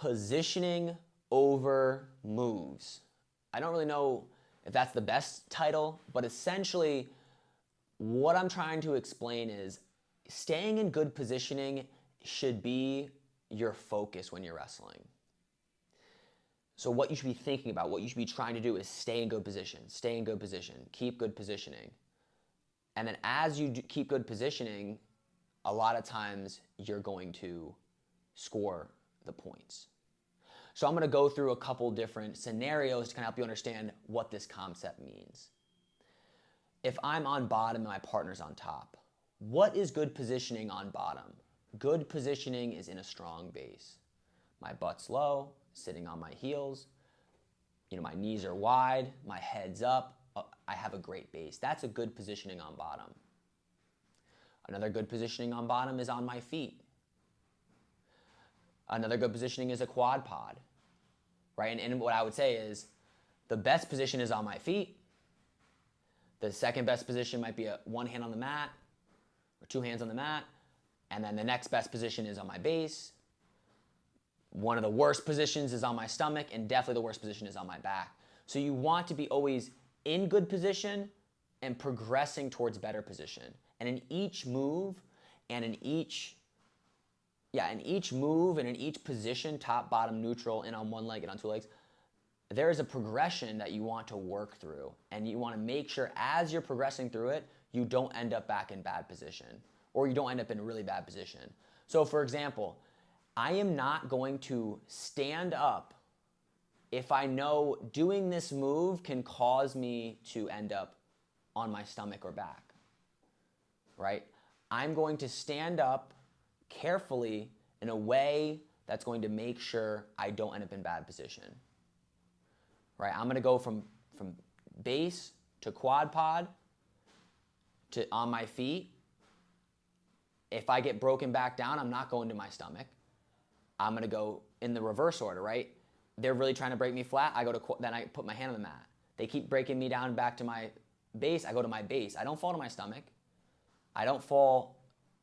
positioning over moves. I don't really know if that's the best title, but essentially what I'm trying to explain is staying in good positioning should be your focus when you're wrestling. So what you should be thinking about, what you should be trying to do is stay in good position, keep good positioning. And then as you keep good positioning, a lot of times you're going to score the points. So I'm going to go through a couple different scenarios to kind of help you understand what this concept means. If I'm on bottom and my partner's on top, what is good positioning on bottom? Good positioning is in a strong base. My butt's low, sitting on my heels, my knees are wide, my head's up, I have a great base. That's a good positioning on bottom. Another good positioning on bottom is on my feet. Another good positioning is a quad pod, right? And what I would say is the best position is on my feet. The second best position might be one hand on the mat or two hands on the mat. And then the next best position is on my base. One of the worst positions is on my stomach, and definitely the worst position is on my back. So you want to be always in good position and progressing towards better position. And in each move and in each position, top, bottom, neutral, in on one leg and on two legs, there is a progression that you want to work through. And you want to make sure as you're progressing through it, you don't end up back in bad position or you don't end up in a really bad position. So for example, I am not going to stand up if I know doing this move can cause me to end up on my stomach or back, right? I'm going to stand up carefully in a way that's going to make sure I don't end up in bad position, right? I'm going to go from base to quad pod to on my feet. If I get broken back down, I'm not going to my stomach. I'm going to go in the reverse order, right? They're really trying to break me flat. Then I put my hand on the mat. They keep breaking me down back to my base. I go to my base. I don't fall to my stomach. I don't fall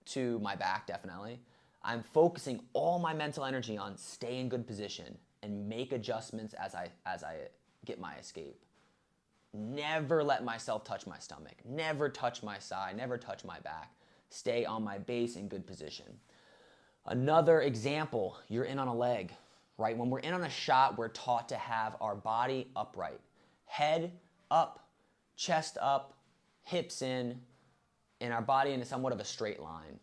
to my back, definitely. I'm focusing all my mental energy on stay in good position and make adjustments as I get my escape. Never let myself touch my stomach. Never touch my side. Never touch my back. Stay on my base in good position. Another example, you're in on a leg, right? When we're in on a shot, we're taught to have our body upright. Head up, chest up, hips in, and our body in somewhat of a straight line.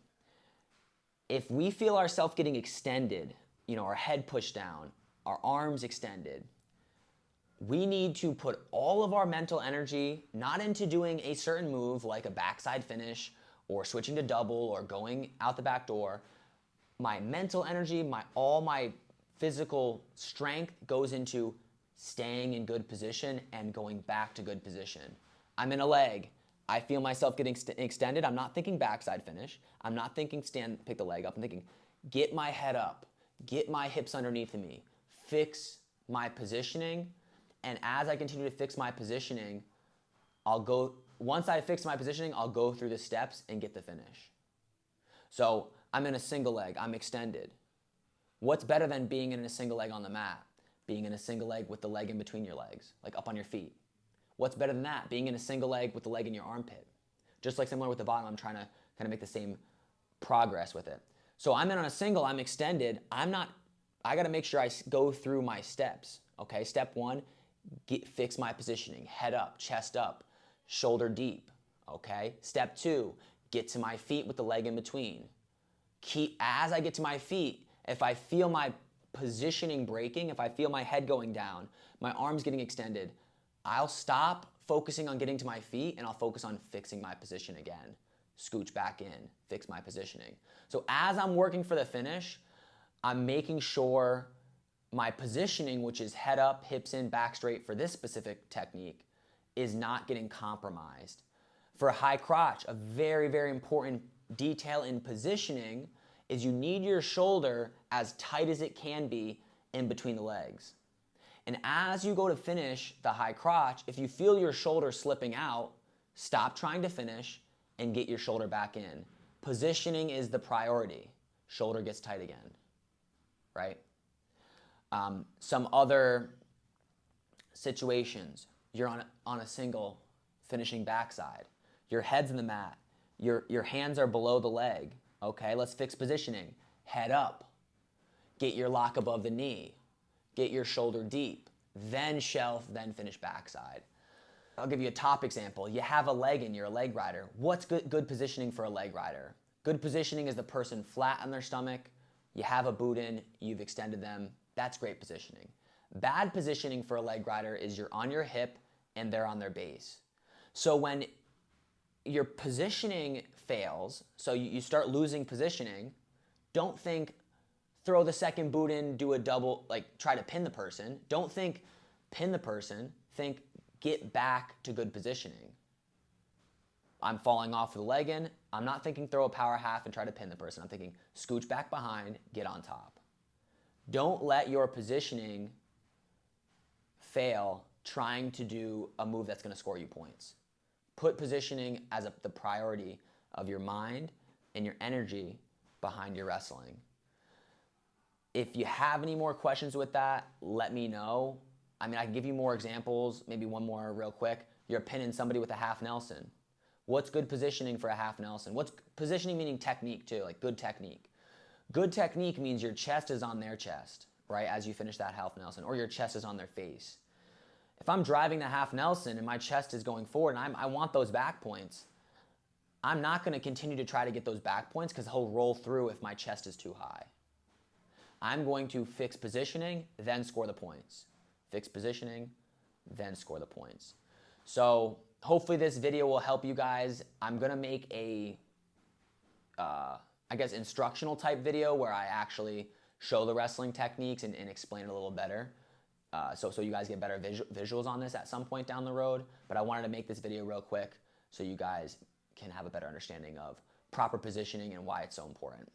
If we feel ourselves getting extended, our head pushed down, our arms extended, we need to put all of our mental energy not into doing a certain move like a backside finish or switching to double or going out the back door. My mental energy, all my physical strength goes into staying in good position and going back to good position. I'm in a leg. I feel myself getting extended. I'm not thinking backside finish. I'm not thinking pick the leg up. I'm thinking get my head up, get my hips underneath of me, fix my positioning. And as I continue to fix my positioning, once I fix my positioning, I'll go through the steps and get the finish. So I'm in a single leg, I'm extended. What's better than being in a single leg on the mat? Being in a single leg with the leg in between your legs, like up on your feet. What's better than that? Being in a single leg with the leg in your armpit. Just like similar with the bottom, I'm trying to kind of make the same progress with it. So I'm in on a single, I'm extended. I got to make sure I go through my steps. Okay, step one, fix my positioning. Head up, chest up, shoulder deep. Okay, step two, get to my feet with the leg in between. As I get to my feet, if I feel my positioning breaking, if I feel my head going down, my arms getting extended, I'll stop focusing on getting to my feet and I'll focus on fixing my position again. Scooch back in, fix my positioning. So as I'm working for the finish, I'm making sure my positioning, which is head up, hips in, back straight for this specific technique, is not getting compromised. For a high crotch, a very, very important detail in positioning is you need your shoulder as tight as it can be in between the legs. And as you go to finish the high crotch, if you feel your shoulder slipping out, stop trying to finish and get your shoulder back in. Positioning is the priority. Shoulder gets tight again, right? Some other situations, you're on a single finishing backside. Your head's in the mat. Your hands are below the leg. Okay, let's fix positioning. Head up. Get your lock above the knee. Get your shoulder deep. Then shelf, then finish backside. I'll give you a top example. You have a leg in, you're a leg rider. What's good positioning for a leg rider? Good positioning is the person flat on their stomach. You have a boot in, you've extended them. That's great positioning. Bad positioning for a leg rider is you're on your hip and they're on their base. So when your positioning fails, so you start losing positioning, don't think throw the second boot in, do a double, like try to pin the person. Don't think pin the person, think get back to good positioning. I'm falling off with the leg in. I'm not thinking throw a power half and try to pin the person. I'm thinking scooch back behind, get on top. Don't let your positioning fail trying to do a move that's going to score you points. Put positioning as the priority of your mind and your energy behind your wrestling. If you have any more questions with that, let me know. I mean, I can give you more examples, maybe one more real quick. You're pinning somebody with a half Nelson. What's good positioning for a half Nelson? What's positioning meaning technique too, like good technique. Good technique means your chest is on their chest, right, as you finish that half Nelson, or your chest is on their face. If I'm driving the half Nelson and my chest is going forward and I want those back points, I'm not going to continue to try to get those back points because he'll roll through if my chest is too high. I'm going to fix positioning, then score the points. Fix positioning, then score the points. So hopefully this video will help you guys. I'm going to make a, I guess, instructional type video where I actually show the wrestling techniques and explain it a little better. So you guys get better visuals on this at some point down the road. But I wanted to make this video real quick so you guys can have a better understanding of proper positioning and why it's so important.